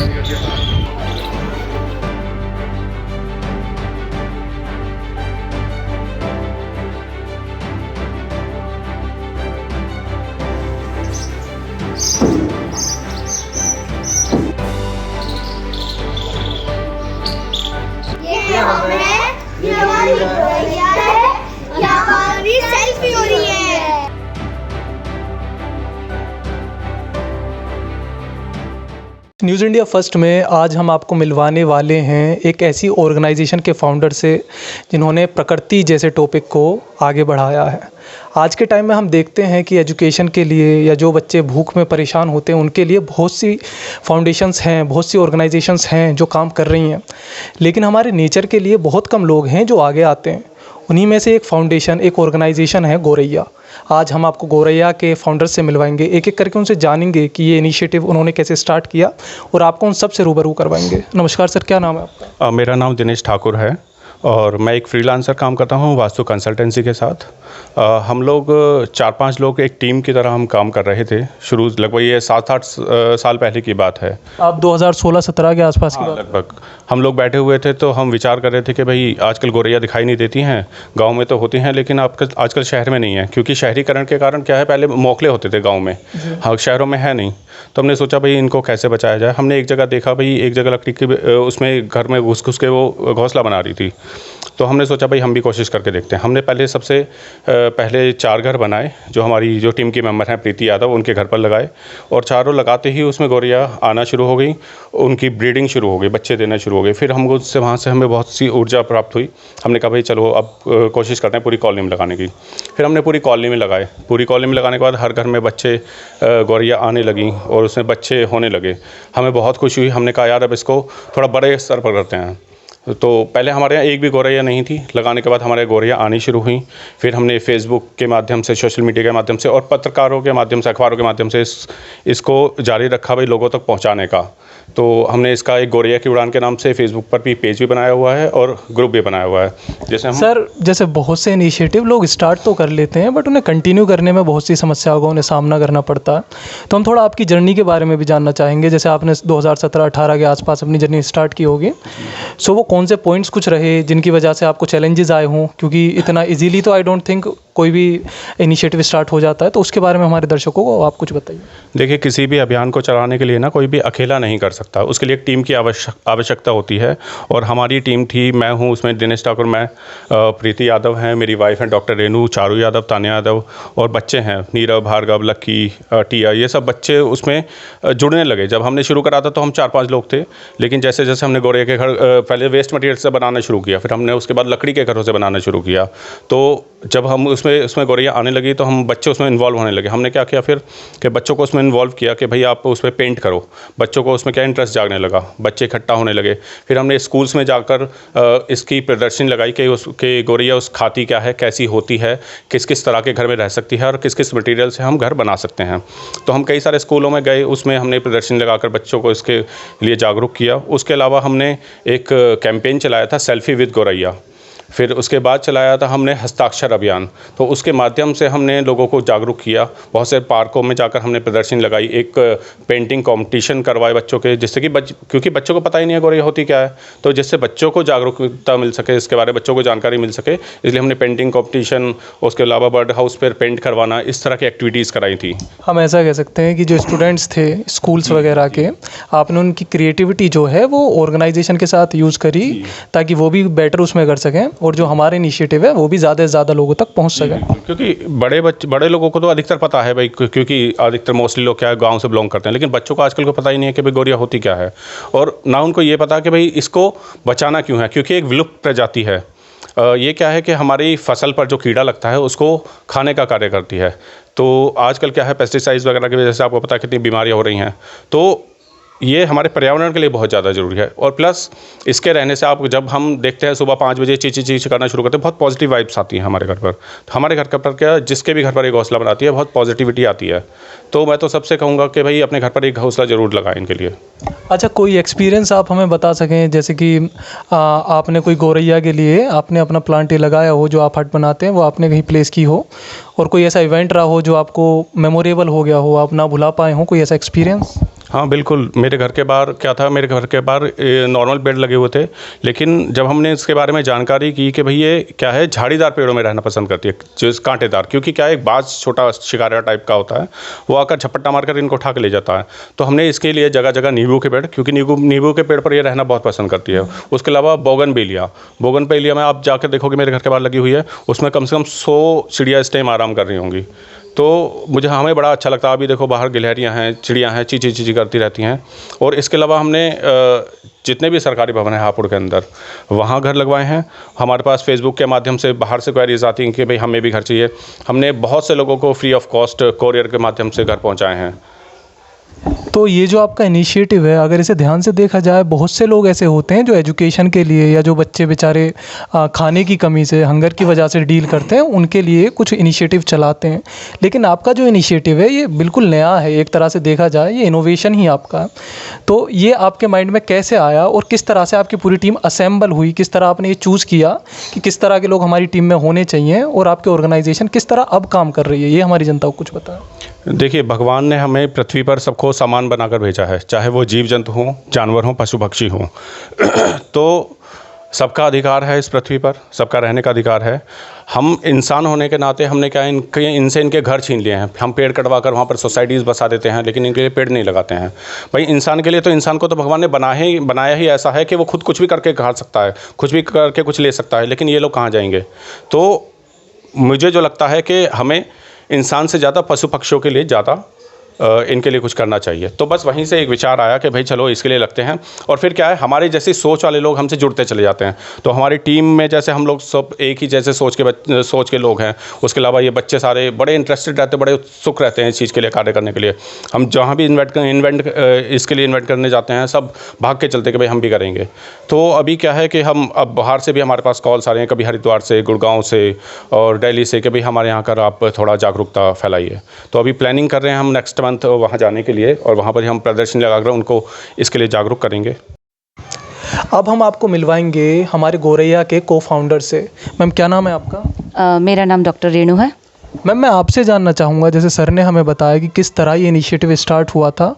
ये हमारी गौरैया है, ये हमारी सेल्फी हो रही है। न्यूज़ इंडिया फर्स्ट में आज हम आपको मिलवाने वाले हैं एक ऐसी ऑर्गेनाइजेशन के फाउंडर से जिन्होंने प्रकृति जैसे टॉपिक को आगे बढ़ाया है। आज के टाइम में हम देखते हैं कि एजुकेशन के लिए या जो बच्चे भूख में परेशान होते हैं उनके लिए बहुत सी फाउंडेशंस हैं, बहुत सी ऑर्गेनाइजेशंस हैं जो काम कर रही हैं, लेकिन हमारे नेचर के लिए बहुत कम लोग हैं जो आगे आते हैं। उन्हीं में से एक फाउंडेशन, एक ऑर्गेनाइजेशन है गौरैया। आज हम आपको गौरैया के फाउंडर से मिलवाएंगे, एक एक करके उनसे जानेंगे कि ये इनिशिएटिव उन्होंने कैसे स्टार्ट किया और आपको उन सब से रूबरू करवाएंगे। नमस्कार सर, क्या नाम है आपका? मेरा नाम दिनेश ठाकुर है और मैं एक फ्रीलांसर काम करता हूँ वास्तु कंसल्टेंसी के साथ। हम लोग 4-5 लोग एक टीम की तरह हम काम कर रहे थे शुरू, लगभग ये 7-8 साल पहले की बात है। आप 2016-17 के आसपास की बात? लगभग हम लोग बैठे हुए थे तो हम विचार कर रहे थे कि भाई आजकल गौरैया दिखाई नहीं देती हैं, गांव में तो होती हैं लेकिन आजकल शहर में नहीं है, क्योंकि शहरीकरण के कारण क्या है, पहले मोखले होते थे गाँव में, हाँ शहरों में है नहीं। तो हमने सोचा भाई इनको कैसे बचाया जाए। हमने एक जगह देखा भाई, एक जगह लकड़ी की उसमें घर में घुस घुस के वो घोंसला बना रही थी। तो हमने सोचा भाई हम भी कोशिश करके देखते हैं। हमने पहले सबसे पहले 4 घर बनाए, जो हमारी जो टीम की मेंबर हैं प्रीति यादव, उनके घर पर लगाए और चारों लगाते ही उसमें गौरैया आना शुरू हो गई, उनकी ब्रीडिंग शुरू हो गई, बच्चे देना शुरू हो गए। फिर हम उससे वहाँ से हमें बहुत सी ऊर्जा प्राप्त हुई। हमने कहा भाई चलो अब कोशिश करते हैं पूरी कॉलोनी में लगाने की। फिर हमने पूरी कॉलोनी में लगाए। पूरी कॉलोनी में लगाने के बाद हर घर में बच्चे गौरैया आने लगी और उसमें बच्चे होने लगे। हमें बहुत खुशी हुई। हमने कहा यार अब इसको थोड़ा बड़े स्तर पर करते हैं। तो पहले हमारे यहाँ एक भी गौरैया नहीं थी, लगाने के बाद हमारे गौरैया आनी शुरू हुई। फिर हमने फेसबुक के माध्यम से, सोशल मीडिया के माध्यम से और पत्रकारों के माध्यम से, अखबारों के माध्यम से इसको जारी रखा भाई लोगों तक पहुँचाने का। तो हमने इसका एक गौरैया की उड़ान के नाम से फेसबुक पर भी पेज भी बनाया हुआ है और ग्रुप भी बनाया हुआ है। जैसे बहुत से इनिशिएटिव लोग स्टार्ट तो कर लेते हैं बट उन्हें कंटिन्यू करने में बहुत सी समस्याओं का उन्हें सामना करना पड़ता है। तो हम थोड़ा आपकी जर्नी के बारे में भी जानना चाहेंगे। जैसे आपने 2017-18 के आसपास अपनी जर्नी स्टार्ट की होगी, सो वो कौन से पॉइंट्स कुछ रहे जिनकी वजह से आपको चैलेंजेस आए हों? क्योंकि इतना इजीली तो आई डोंट थिंक कोई भी इनिशिएटिव स्टार्ट हो जाता है। तो उसके बारे में हमारे दर्शकों को आप कुछ बताइए। देखिए, किसी भी अभियान को चलाने के लिए ना कोई भी अकेला नहीं कर सकता, उसके लिए एक टीम की आवश्यकता होती है। और हमारी टीम थी, मैं हूँ उसमें दिनेश ठाकुर, मैं प्रीति यादव हैं, मेरी वाइफ है डॉक्टर रेनू, चारू यादव, तान्या यादव और बच्चे हैं नीरव, भार्गव, लक्की, टिया, ये सब बच्चे उसमें जुड़ने लगे। जब हमने शुरू करा था तो हम 4-5 लोग थे, लेकिन जैसे जैसे हमने गौरैया के घर पहले वेस्ट मटेरियल से बनाना शुरू किया, फिर हमने उसके बाद लकड़ी के घरों से बनाना शुरू किया। तो जब हम उसमें गौरैया आने लगी तो हम बच्चे उसमें इन्वॉल्व होने लगे। हमने क्या किया फिर कि बच्चों को उसमें इन्वॉल्व किया कि भाई आप उसमें पेंट करो। बच्चों को उसमें क्या इंटरेस्ट जागने लगा, बच्चे इकट्ठा होने लगे। फिर हमने स्कूल्स में जाकर इसकी प्रदर्शनी लगाई कि गौरैया उस खाती क्या है, कैसी होती है, किस किस तरह के घर में रह सकती है और किस किस मटेरियल से हम घर बना सकते हैं। तो हम कई सारे स्कूलों में गए, उसमें हमने प्रदर्शनी लगाकर बच्चों को इसके लिए जागरूक किया। उसके अलावा हमने एक कैंपेन चलाया था सेल्फी विद गौरैया। फिर उसके बाद चलाया था हमने हस्ताक्षर अभियान। तो उसके माध्यम से हमने लोगों को जागरूक किया। बहुत से पार्कों में जाकर हमने प्रदर्शनी लगाई, एक पेंटिंग कंपटीशन करवाए बच्चों के, जिससे कि क्योंकि बच्चों को पता ही नहीं है गौरैया होती क्या है, तो जिससे बच्चों को जागरूकता मिल सके, इसके बारे में बच्चों को जानकारी मिल सके, इसलिए हमने पेंटिंग कंपटीशन, उसके अलावा बर्ड हाउस पर पेंट करवाना, इस तरह की एक्टिविटीज़ कराई थी। हम ऐसा कह सकते हैं कि जो स्टूडेंट्स थे स्कूल्स वगैरह के, आपने उनकी क्रिएटिविटी जो है वो ऑर्गेनाइजेशन के साथ यूज़ करी ताकि वो भी बेटर उसमें कर सकें और जो हमारे इनिशिएटिव है वो भी ज़्यादा से ज़्यादा लोगों तक पहुंच सके। क्योंकि बड़े लोगों को तो अधिकतर पता है भाई, क्योंकि अधिकतर मोस्टली लोग क्या है गांव से बिलोंग करते हैं, लेकिन बच्चों को आजकल को पता ही नहीं है कि भाई गौरैया होती क्या है और ना उनको ये पता कि भाई इसको बचाना क्यों है, क्योंकि एक विलुप्त प्रजाति है। ये क्या है कि हमारी फसल पर जो कीड़ा लगता है उसको खाने का कार्य करती है। तो आजकल क्या है, पेस्टिसाइड्स वगैरह की वजह से आपको पता है कितनी बीमारियाँ हो रही हैं। तो ये हमारे पर्यावरण के लिए बहुत ज़्यादा ज़रूरी है। और प्लस इसके रहने से आप जब हम देखते हैं सुबह 5 बजे चीची करना शुरू करते हैं, बहुत पॉजिटिव वाइब्स आती हैं हमारे घर पर। तो हमारे घर पर क्या, जिसके भी घर पर एक घोंसला बनाती है बहुत पॉजिटिविटी आती है। तो मैं तो सबसे कहूँगा कि भाई अपने घर पर एक घोंसला ज़रूर लगाएं इनके लिए। अच्छा, कोई एक्सपीरियंस आप हमें बता सकें, जैसे कि आपने कोई गौरैया के लिए आपने अपना प्लांट ही लगाया हो, जो आप हट बनाते हैं वो आपने कहीं प्लेस की हो, और कोई ऐसा इवेंट रहा हो जो आपको मेमोरेबल हो गया हो, आप ना भुला पाए हो, कोई ऐसा एक्सपीरियंस? हाँ बिल्कुल, मेरे घर के बाहर क्या था, मेरे घर के बाहर नॉर्मल पेड़ लगे हुए थे, लेकिन जब हमने इसके बारे में जानकारी की कि भाई ये क्या है, झाड़ीदार पेड़ों में रहना पसंद करती है, जो कांटेदार, क्योंकि क्या है, एक बाज छोटा शिकारा टाइप का होता है, वो आकर झपट्टा मारकर इनको उठा के ले जाता है। तो हमने इसके लिए जगह जगह नींबू के पेड़, क्योंकि नींबू के पेड़ पर ये रहना बहुत पसंद करती है। उसके अलावा बोगनवेलिया में आप जाकर देखोगे मेरे घर के बाहर लगी हुई है, उसमें कम से कम 100 चिड़िया इस टाइम आराम कर रही होंगी। तो हमें बड़ा अच्छा लगता है। अभी देखो बाहर गिलहरियाँ हैं, चिड़ियाँ हैं, चींची करती रहती हैं। और इसके अलावा हमने जितने भी सरकारी भवन हैं हापुड़ के अंदर, वहाँ घर लगवाए हैं। हमारे पास फेसबुक के माध्यम से बाहर से क्वेरीज आती हैं कि भाई हमें भी घर चाहिए। हमने बहुत से लोगों को फ्री ऑफ कॉस्ट कोरियर के माध्यम से घर पहुँचाए हैं। तो ये जो आपका इनिशिएटिव है, अगर इसे ध्यान से देखा जाए, बहुत से लोग ऐसे होते हैं जो एजुकेशन के लिए, या जो बच्चे बेचारे खाने की कमी से, हंगर की वजह से डील करते हैं, उनके लिए कुछ इनिशिएटिव चलाते हैं। लेकिन आपका जो इनिशिएटिव है ये बिल्कुल नया है, एक तरह से देखा जाए ये इनोवेशन ही आपका है। तो ये आपके माइंड में कैसे आया और किस तरह से आपकी पूरी टीम असेंबल हुई? किस तरह आपने ये चूज़ किया कि किस तरह के लोग हमारी टीम में होने चाहिए, और आपकी ऑर्गेनाइजेशन किस तरह अब काम कर रही है, ये हमारी जनता को कुछ बताएं। देखिए, भगवान ने हमें पृथ्वी पर सबको समान बनाकर भेजा है, चाहे वो जीव जंतु हों, जानवर हों, पशु पक्षी हों। तो सबका अधिकार है इस पृथ्वी पर, सबका रहने का अधिकार है। हम इंसान होने के नाते हमने क्या इनसे इनके घर छीन लिए हैं। हम पेड़ कटवा कर वहाँ पर सोसाइटीज़ बसा देते हैं, लेकिन इनके लिए पेड़ नहीं लगाते हैं। भाई इंसान के लिए तो, इंसान को तो भगवान ने बनाया ही ऐसा है कि वो खुद कुछ भी करके खा सकता है, कुछ भी करके कुछ ले सकता है, लेकिन ये लोग कहाँ जाएंगे? तो मुझे जो लगता है कि हमें इंसान से ज़्यादा पशु पक्षियों के लिए ज़्यादा इनके लिए कुछ करना चाहिए। तो बस वहीं से एक विचार आया कि भाई चलो इसके लिए लगते हैं। और फिर क्या है, हमारी जैसी सोच वाले लोग हमसे जुड़ते चले जाते हैं। तो हमारी टीम में जैसे हम लोग सब एक ही जैसे सोच के लोग हैं। उसके अलावा ये बच्चे सारे बड़े इंटरेस्टेड रहते हैं, बड़े उत्सुक रहते हैं इस चीज़ के लिए कार्य करने के लिए। हम जहाँ भी इसके लिए इन्वेंट करने जाते हैं, सब भाग के चलते कि भाई हम भी करेंगे। तो अभी क्या है कि हम अब बाहर से भी हमारे पास कॉल्स आ रहे हैं, कभी हरिद्वार से, गुड़गांव से और दिल्ली से, कि भाई हमारे यहाँ कर आप थोड़ा जागरूकता फैलाइए। तो अभी प्लानिंग कर रहे हैं हम नेक्स्ट मंथ वहाँ जाने के लिए, और वहाँ पर हम प्रदर्शनी लगाकर उनको इसके लिए जागरूक करेंगे। अब हम आपको मिलवाएंगे हमारे गोरैया के को-फाउंडर से। मैम, क्या नाम है आपका? मेरा नाम डॉक्टर रेणु है। मैम, मैं आपसे जानना चाहूँगा, जैसे सर ने हमें बताया कि किस तरह ये इनिशिएटिव स्टार्ट हुआ था,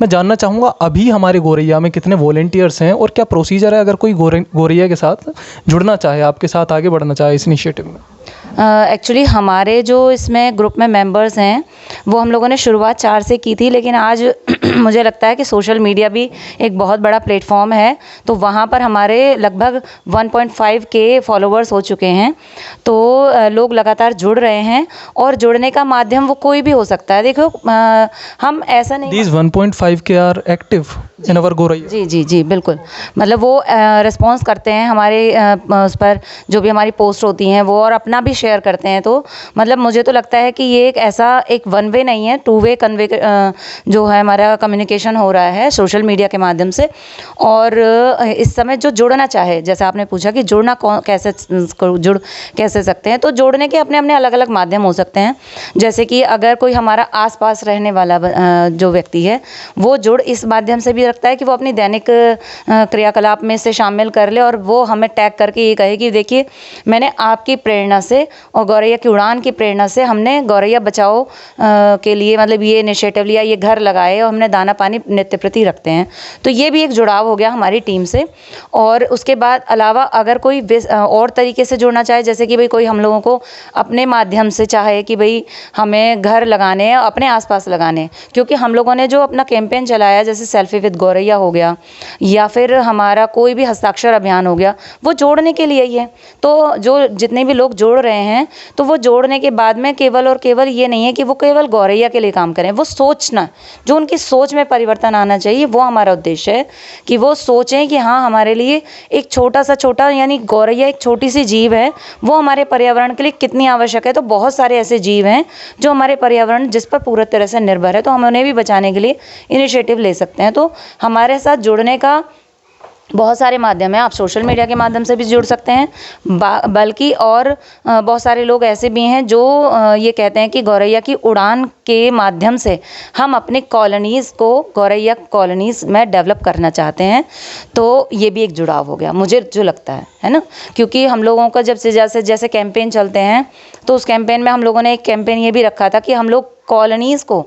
मैं जानना चाहूँगा अभी हमारे गोरैया में कितने वॉलंटियर्स हैं, और क्या प्रोसीजर है अगर कोई गोरैया के साथ जुड़ना चाहे, आपके साथ आगे बढ़ना चाहे इस इनिशिएटिव में? एक्चुअली हमारे जो इसमें ग्रुप में मेंबर्स हैं, वो हम लोगों ने शुरुआत 4 से की थी, लेकिन आज मुझे लगता है कि सोशल मीडिया भी एक बहुत बड़ा प्लेटफॉर्म है। तो वहाँ पर हमारे लगभग 1.5 के फॉलोवर्स हो चुके हैं। तो लोग लगातार जुड़ रहे हैं, और जुड़ने का माध्यम वो कोई भी हो सकता है। देखो, हम ऐसा नहीं, These 1.5 के आर एक्टिव इन अवर गोरैया। जी जी जी, बिल्कुल। मतलब वो रिस्पॉन्स करते हैं हमारे उस पर जो भी हमारी पोस्ट होती हैं वो, और अपना भी शेयर करते हैं। तो मतलब मुझे तो लगता है कि ये एक ऐसा एक वन वे नहीं है, 2 वे कन्वे जो है हमारा कम्युनिकेशन हो रहा है सोशल मीडिया के माध्यम से। और इस समय जो जुड़ना चाहे, जैसे आपने पूछा कि जुड़ना जुड़ कैसे सकते हैं, तो जोड़ने के अपने अपने अलग अलग माध्यम हो सकते हैं। जैसे कि अगर कोई हमारा आसपास रहने वाला जो व्यक्ति है, वो जुड़ इस माध्यम से भी रखता है कि वो अपनी दैनिक क्रियाकलाप में से शामिल कर ले, और वो हमें टैग करके ये कहे कि देखिए, मैंने आपकी प्रेरणा से और गौरैया की उड़ान की प्रेरणा से हमने गौरैया बचाओ के लिए मतलब ये इनिशिएटिव लिया, ये घर लगाए, और हमने दाना पानी नित्य प्रति रखते हैं। तो ये भी एक जुड़ाव हो गया हमारी टीम से। और उसके बाद अलावा अगर कोई और तरीके से जुड़ना चाहे, जैसे कि भाई कोई हम लोगों को अपने माध्यम से चाहे कि भाई हमें घर लगाने हैं, अपने आसपास लगाने, क्योंकि हम लोगों ने जो अपना कैंपेन चलाया, जैसे सेल्फी विद गौरैया हो गया, या फिर हमारा कोई भी हस्ताक्षर अभियान हो गया, वो जोड़ने के लिए ही है। तो जो जितने भी लोग जोड़ रहे हैं, तो वो जोड़ने के बाद में केवल और केवल ये नहीं है कि वो केवल गौरैया के लिए काम करें, वो सोचना, जो उनकी सोच में परिवर्तन आना चाहिए, वो हमारा उद्देश्य है कि वो सोचें कि हाँ, हमारे लिए एक छोटा यानी गौरैया एक छोटी सी जीव है, वो हमारे पर्यावरण के लिए कितनी आवश्यक है। तो बहुत सारे ऐसे जीव हैं जो हमारे पर्यावरण जिस पर पूरी तरह से निर्भर है, तो हम उन्हें भी बचाने के लिए इनिशिएटिव ले सकते हैं। तो हमारे साथ जुड़ने का बहुत सारे माध्यम हैं। आप सोशल मीडिया के माध्यम से भी जुड़ सकते हैं, बल्कि और बहुत सारे लोग ऐसे भी हैं जो ये कहते हैं कि गौरैया की उड़ान के माध्यम से हम अपने कॉलोनीज़ को गौरैया कॉलोनीज़ में डेवलप करना चाहते हैं। तो ये भी एक जुड़ाव हो गया, मुझे जो लगता है ना, क्योंकि हम लोगों का जब से जैसे कैंपेन चलते हैं, तो उस कैंपेन में हम लोगों ने एक कैंपेन ये भी रखा था कि हम लोग कॉलोनीज़ को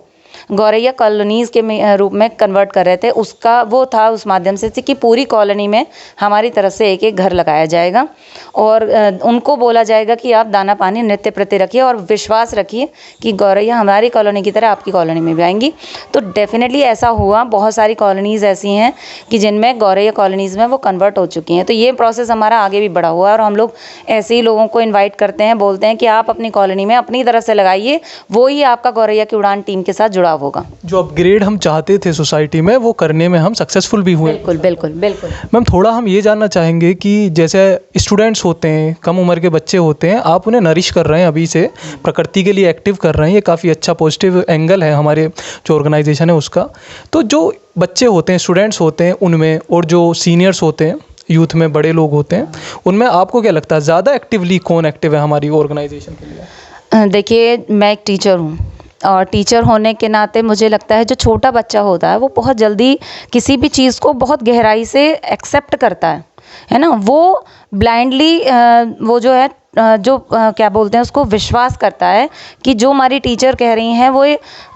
गौरैया कॉलोनीज़ के रूप में कन्वर्ट कर रहे थे, उसका वो था उस माध्यम से कि पूरी कॉलोनी में हमारी तरफ से एक एक घर लगाया जाएगा और उनको बोला जाएगा कि आप दाना पानी नित्य प्रति रखिए और विश्वास रखिए कि गौरैया हमारी कॉलोनी की तरह आपकी कॉलोनी में भी आएंगी। तो डेफिनेटली ऐसा हुआ, बहुत सारी कॉलोनीज़ ऐसी हैं कि जिनमें गौरैया कॉलोनीज़ में वो कन्वर्ट हो चुकी हैं। तो ये प्रोसेस हमारा आगे भी बढ़ा हुआ है और हम लोग ऐसे ही लोगों को इन्वाइट करते हैं, बोलते हैं कि आप अपनी कॉलोनी में अपनी तरफ से लगाइए, वो ही आपका गौरैया की उड़ान टीम के साथ जुड़ाव होगा। जो अपग्रेड हम चाहते थे सोसाइटी में वो करने में हम सक्सेसफुल भी हुए। बिल्कुल बिल्कुल बिल्कुल। मैम थोड़ा हम ये जानना चाहेंगे कि जैसे स्टूडेंट्स होते हैं, कम उम्र के बच्चे होते हैं, आप उन्हें नरिश कर रहे हैं अभी से, प्रकृति के लिए एक्टिव कर रहे हैं, ये काफ़ी अच्छा पॉजिटिव एंगल है हमारे जो ऑर्गेनाइजेशन है उसका। तो जो बच्चे होते हैं, स्टूडेंट्स होते हैं उनमें, और जो सीनियर्स होते हैं, यूथ में बड़े लोग होते हैं, उनमें आपको क्या लगता है ज़्यादा एक्टिवली कौन एक्टिव है हमारी ऑर्गेनाइजेशन के लिए? देखिए, मैं एक टीचर हूँ और टीचर होने के नाते मुझे लगता है जो छोटा बच्चा होता है वो बहुत जल्दी किसी भी चीज़ को बहुत गहराई से एक्सेप्ट करता है ना। वो ब्लाइंडली वो जो है क्या बोलते हैं उसको, विश्वास करता है कि जो हमारी टीचर कह रही हैं वो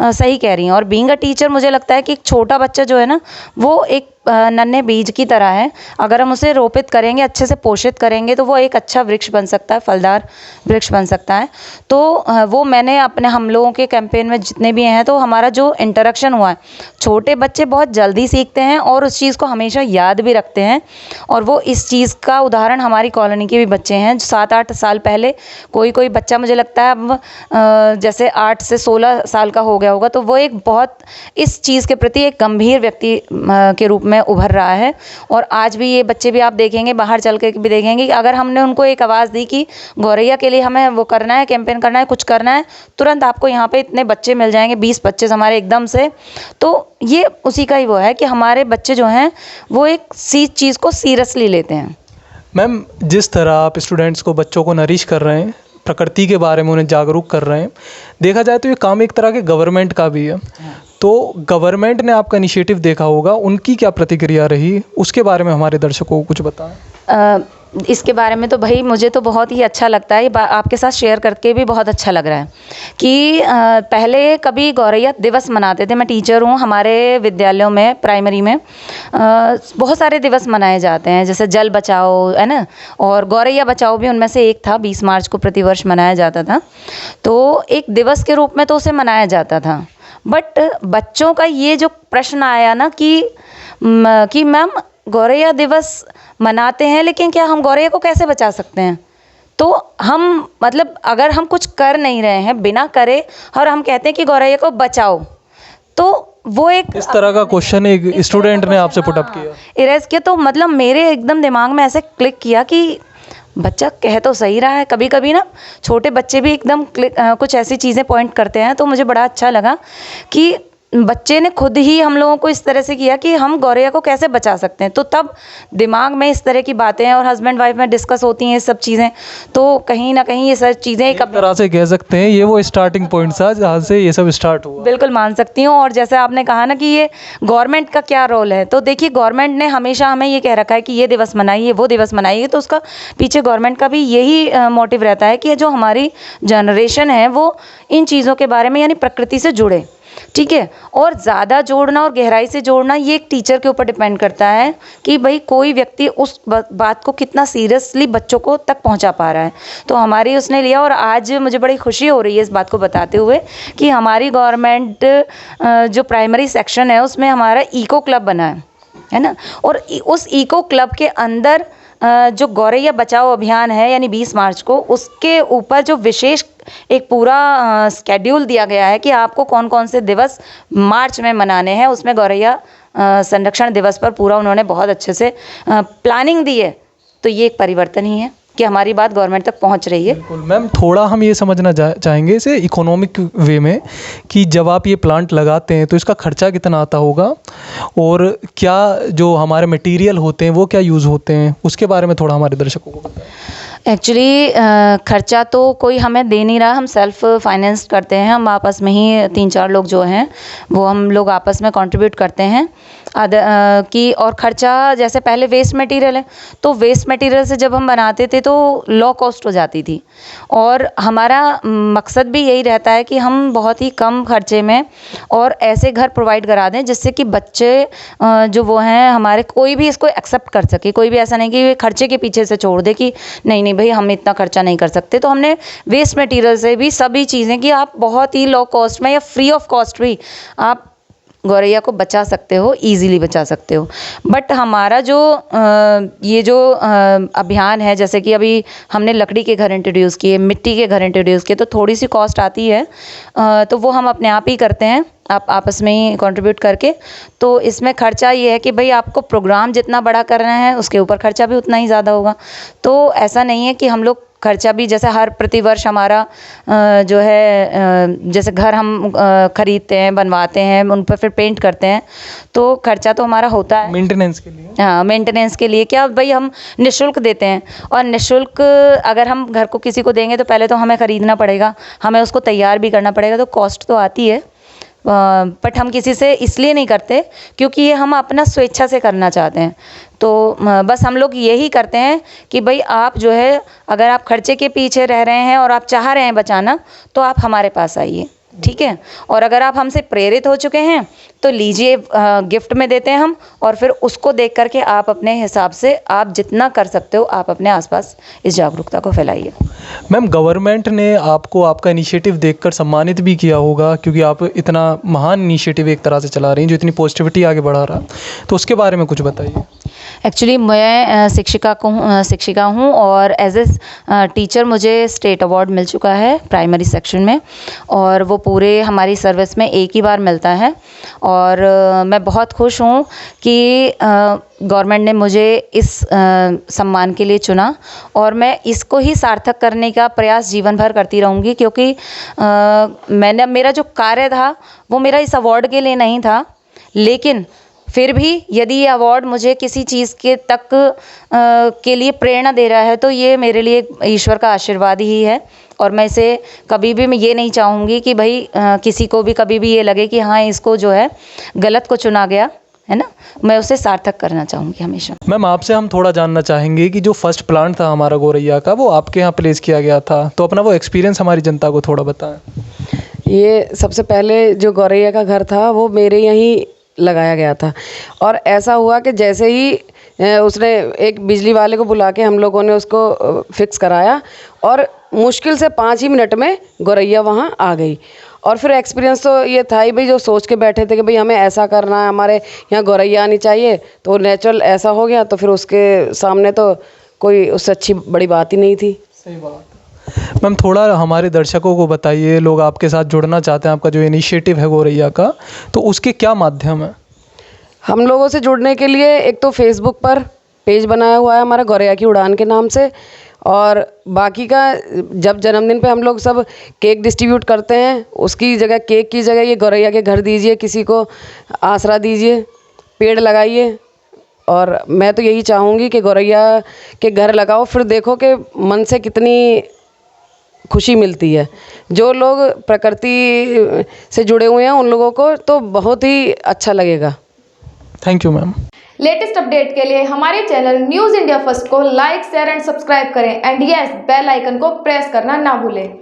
सही कह रही हैं। और बीइंग अ टीचर मुझे लगता है कि एक छोटा बच्चा जो है ना वो एक नन्हे बीज की तरह है। अगर हम उसे रोपित करेंगे, अच्छे से पोषित करेंगे तो वो एक अच्छा वृक्ष बन सकता है, फलदार वृक्ष बन सकता है। तो वो मैंने अपने हम लोगों के कैंपेन में जितने भी हैं, तो हमारा जो इंटरेक्शन हुआ है, छोटे बच्चे बहुत जल्दी सीखते हैं और उस चीज़ को हमेशा याद भी रखते हैं। और वो इस चीज़ का उदाहरण हमारी कॉलोनी के भी बच्चे हैं। 7-8 साल पहले कोई बच्चा, मुझे लगता है अब जैसे 8 से 16 साल का हो गया होगा, तो वो एक बहुत इस चीज़ के प्रति एक गंभीर व्यक्ति के रूप में उभर रहा है। और आज भी ये बच्चे भी आप देखेंगे, बाहर चल के भी देखेंगे कि अगर हमने उनको एक आवाज़ दी कि गौरैया के लिए हमें वो करना है, कैंपेन करना है, कुछ करना है, तुरंत आपको यहाँ पे इतने बच्चे मिल जाएंगे, 20-25 हमारे एकदम से। तो ये उसी का ही वो है कि हमारे बच्चे जो हैं वो एक चीज़ को सीरियसली लेते हैं। मैम जिस तरह आप स्टूडेंट्स को, बच्चों को नरिश कर रहे हैं, प्रकृति के बारे में उन्हें जागरूक कर रहे हैं, देखा जाए तो ये काम एक तरह के गवर्नमेंट का भी है। तो गवर्नमेंट ने आपका इनिशिएटिव देखा होगा, उनकी क्या प्रतिक्रिया रही, उसके बारे में हमारे दर्शकों को कुछ बताएं। इसके बारे में तो भाई मुझे तो बहुत ही अच्छा लगता है, आपके साथ शेयर करके भी बहुत अच्छा लग रहा है कि पहले कभी गौरैया दिवस मनाते थे। मैं टीचर हूँ, हमारे विद्यालयों में, प्राइमरी में बहुत सारे दिवस मनाए जाते हैं, जैसे जल बचाओ है ना, और गौरैया बचाओ भी उनमें से एक था। 20 मार्च को प्रतिवर्ष मनाया जाता था, तो एक दिवस के रूप में तो उसे मनाया जाता था। बट बच्चों का ये जो प्रश्न आया ना कि मैम गौरैया दिवस मनाते हैं लेकिन क्या हम गौरैया को कैसे बचा सकते हैं? तो हम मतलब अगर हम कुछ कर नहीं रहे हैं, बिना करे, और हम कहते हैं कि गौरैया को बचाओ, तो वो एक इस तरह का क्वेश्चन एक स्टूडेंट ने आपसे पुट अप किया, इरेज किया, तो मतलब मेरे एकदम दिमाग में ऐसे क्लिक किया कि बच्चा कह तो सही रहा है। कभी कभी ना छोटे बच्चे भी एकदम कुछ ऐसी चीज़ें पॉइंट करते हैं, तो मुझे बड़ा अच्छा लगा कि बच्चे ने खुद ही हम लोगों को इस तरह से किया कि हम गौरैया को कैसे बचा सकते हैं। तो तब दिमाग में इस तरह की बातें, और हस्बैंड वाइफ में डिस्कस होती हैं ये सब चीज़ें, तो कहीं ना कहीं ये सब चीज़ें एक तरह से कह सकते हैं ये वो स्टार्टिंग पॉइंट था जहाँ से ये सब स्टार्ट हुआ। बिल्कुल मान सकती हूँ। और जैसे आपने कहा ना कि ये गवर्नमेंट का क्या रोल है, तो देखिए गवर्नमेंट ने हमेशा हमें ये कह रखा है कि ये दिवस मनाइए, वो दिवस मनाइए, तो उसका पीछे गवर्नमेंट का भी यही मोटिव रहता है कि जो हमारी जनरेशन है वो इन चीज़ों के बारे में, यानी प्रकृति से जुड़े। ठीक है, और ज़्यादा जोड़ना और गहराई से जोड़ना ये एक टीचर के ऊपर डिपेंड करता है कि भाई कोई व्यक्ति उस बात को कितना सीरियसली बच्चों को तक पहुंचा पा रहा है। तो हमारी उसने लिया, और आज मुझे बड़ी खुशी हो रही है इस बात को बताते हुए कि हमारी गवर्नमेंट जो प्राइमरी सेक्शन है उसमें हमारा इको क्लब बना है ना, और उस इको क्लब के अंदर जो गौरैया बचाओ अभियान है, यानी 20 मार्च को, उसके ऊपर जो विशेष एक पूरा स्केड्यूल दिया गया है कि आपको कौन कौन से दिवस मार्च में मनाने हैं। उसमें गौरैया संरक्षण दिवस पर पूरा उन्होंने बहुत अच्छे से प्लानिंग दी है। तो ये एक परिवर्तन ही है कि हमारी बात गवर्नमेंट तक पहुंच रही है। बिल्कुल मैम, थोड़ा हम ये समझना चाहेंगे इसे इकोनॉमिक वे में कि जब आप ये प्लांट लगाते हैं तो इसका खर्चा कितना आता होगा, और क्या जो हमारे मटेरियल होते हैं वो क्या यूज़ होते हैं, उसके बारे में थोड़ा हमारे दर्शकों को बताएं। एक्चुअली खर्चा तो कोई हमें दे नहीं रहा, हम सेल्फ फाइनेंस करते हैं। हम आपस में ही 3-4 लोग जो हैं वो हम लोग आपस में कंट्रीब्यूट करते हैं। कि और ख़र्चा जैसे पहले वेस्ट मटेरियल है, तो वेस्ट मटेरियल से जब हम बनाते थे तो लो कॉस्ट हो जाती थी। और हमारा मकसद भी यही रहता है कि हम बहुत ही कम खर्चे में और ऐसे घर प्रोवाइड करा दें जिससे कि बच्चे जो वो हैं हमारे, कोई भी इसको एक्सेप्ट कर सके। कोई भी ऐसा नहीं कि खर्चे के पीछे से छोड़ दे कि नहीं नहीं भाई हम इतना खर्चा नहीं कर सकते। तो हमने वेस्ट मटेरियल से भी सभी चीज़ें कि आप बहुत ही लो कॉस्ट में या फ्री ऑफ कॉस्ट भी आप गौरैया को बचा सकते हो, इजीली बचा सकते हो। बट हमारा जो ये जो अभियान है, जैसे कि अभी हमने लकड़ी के घर इंट्रोड्यूस किए, मिट्टी के घर इंट्रोड्यूस किए, तो थोड़ी सी कॉस्ट आती है, तो वो हम अपने आप ही करते हैं, आप आपस में ही कंट्रीब्यूट करके। तो इसमें खर्चा ये है कि भाई आपको प्रोग्राम जितना बड़ा करना है उसके ऊपर खर्चा भी उतना ही ज़्यादा होगा। तो ऐसा नहीं है कि हम लोग खर्चा भी जैसे हर प्रतिवर्ष हमारा जो है जैसे घर हम खरीदते हैं, बनवाते हैं, उन पर फिर पेंट करते हैं, तो खर्चा तो हमारा होता है मेंटेनेंस के लिए। हाँ, मेंटेनेंस के लिए क्या भाई हम निःशुल्क देते हैं। और निःशुल्क अगर हम घर को किसी को देंगे तो पहले तो हमें ख़रीदना पड़ेगा, हमें उसको तैयार भी करना पड़ेगा, तो कॉस्ट तो आती है। बट हम किसी से इसलिए नहीं करते क्योंकि ये हम अपना स्वेच्छा से करना चाहते हैं। तो बस हम लोग यही करते हैं कि भाई आप जो है अगर आप खर्चे के पीछे रह रहे हैं और आप चाह रहे हैं बचाना, तो आप हमारे पास आइए, ठीक है। और अगर आप हमसे प्रेरित हो चुके हैं तो लीजिए, गिफ्ट में देते हैं हम, और फिर उसको देख करके आप अपने हिसाब से आप जितना कर सकते हो आप अपने आसपास इस जागरूकता को फैलाइए। मैम, गवर्नमेंट ने आपको आपका इनिशिएटिव देखकर सम्मानित भी किया होगा, क्योंकि आप इतना महान इनिशिएटिव एक तरह से चला रही हैं जो इतनी पॉजिटिविटी आगे बढ़ा रहा, तो उसके बारे में कुछ बताइए। एक्चुअली मैं शिक्षिका हूँ और एज ए टीचर मुझे स्टेट अवार्ड मिल चुका है प्राइमरी सेक्शन में, और वो पूरे हमारी सर्विस में एक ही बार मिलता है। और मैं बहुत खुश हूँ कि गवर्नमेंट ने मुझे इस सम्मान के लिए चुना, और मैं इसको ही सार्थक करने का प्रयास जीवन भर करती रहूँगी, क्योंकि मेरा जो कार्य था वो मेरा इस अवार्ड के लिए नहीं था, लेकिन फिर भी यदि ये अवार्ड मुझे किसी चीज़ के तक के लिए प्रेरणा दे रहा है तो ये मेरे लिए ईश्वर का आशीर्वाद ही है। और मैं इसे कभी भी मैं ये नहीं चाहूँगी कि भाई किसी को भी कभी भी ये लगे कि हाँ इसको जो है गलत को चुना गया है ना, मैं उसे सार्थक करना चाहूँगी हमेशा। मैम, आपसे हम थोड़ा जानना चाहेंगे कि जो फर्स्ट प्लांट था हमारा गौरैया का, वो आपके यहाँ प्लेस किया गया था, तो अपना वो एक्सपीरियंस हमारी जनता को थोड़ा बताएं। ये सबसे पहले जो गौरैया का घर था वो मेरे यहीं लगाया गया था, और ऐसा हुआ कि जैसे ही उसने एक बिजली वाले को बुला के हम लोगों ने उसको फिक्स कराया, और मुश्किल से 5 ही मिनट में गौरैया वहाँ आ गई। और फिर एक्सपीरियंस तो ये था ही भाई, जो सोच के बैठे थे कि भाई हमें ऐसा करना है, हमारे यहाँ गौरैया आनी चाहिए, तो नेचुरल ऐसा हो गया। तो फिर उसके सामने तो कोई उससे अच्छी बड़ी बात ही नहीं थी। सही बात। मैम, थोड़ा हमारे दर्शकों को बताइए, लोग आपके साथ जुड़ना चाहते हैं, आपका जो इनिशिएटिव है गौरैया का, तो उसके क्या माध्यम है? हम लोगों से जुड़ने के लिए एक तो फेसबुक पर पेज बनाया हुआ है हमारा गौरैया की उड़ान के नाम से, और बाकी का जब जन्मदिन पे हम लोग सब केक डिस्ट्रीब्यूट करते हैं, उसकी जगह केक की जगह ये गौरैया के घर दीजिए, किसी को आसरा दीजिए, पेड़ लगाइए। और मैं तो यही चाहूँगी कि गौरैया के घर लगाओ, फिर देखो कि मन से कितनी खुशी मिलती है। जो लोग प्रकृति से जुड़े हुए हैं उन लोगों को तो बहुत ही अच्छा लगेगा। Thank you ma'am. Latest update के लिए हमारे चैनल न्यूज़ इंडिया फर्स्ट को लाइक, शेयर एंड सब्सक्राइब करें, एंड यस बेल आइकन को प्रेस करना ना भूलें।